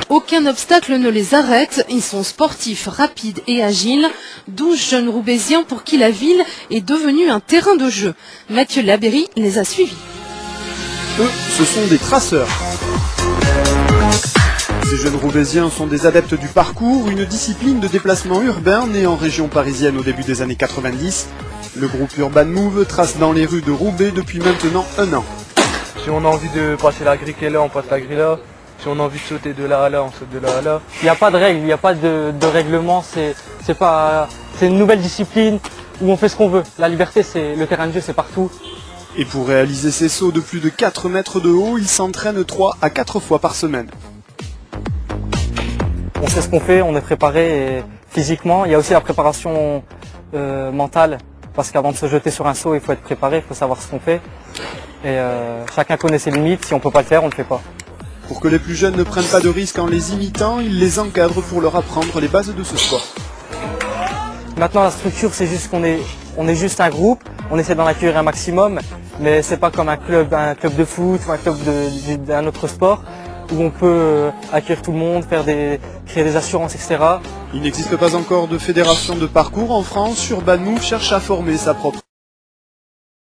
Aucun obstacle ne les arrête, ils sont sportifs, rapides et agiles. 12 jeunes Roubaisiens pour qui la ville est devenue un terrain de jeu. Mathieu Labéry les a suivis. Eux, ce sont des traceurs. Ces jeunes Roubaisiens sont des adeptes du parcours, une discipline de déplacement urbain née en région parisienne au début des années 90. Le groupe Urban Move trace dans les rues de Roubaix depuis maintenant 1 an. Si on a envie de passer la grille qui est là, on passe la grille là. Si on a envie de sauter de là à là, on saute de là à là. Il n'y a pas de règles, il n'y a pas de règlement, c'est une nouvelle discipline où on fait ce qu'on veut. La liberté, le terrain de jeu, c'est partout. Et pour réaliser ces sauts de plus de 4 mètres de haut, ils s'entraînent 3 à 4 fois par semaine. On sait ce qu'on fait, on est préparé physiquement. Il y a aussi la préparation mentale, parce qu'avant de se jeter sur un saut, il faut être préparé, il faut savoir ce qu'on fait. Et chacun connaît ses limites, si on ne peut pas le faire, on ne le fait pas. Pour que les plus jeunes ne prennent pas de risques en les imitant, ils les encadrent pour leur apprendre les bases de ce sport. Maintenant, la structure, c'est juste qu'on est juste un groupe, on essaie d'en accueillir un maximum, mais c'est pas comme un club de foot ou un club d'un autre sport, où on peut accueillir tout le monde, créer des assurances, etc. Il n'existe pas encore de fédération de parcours en France. Urban Move cherche à former sa propre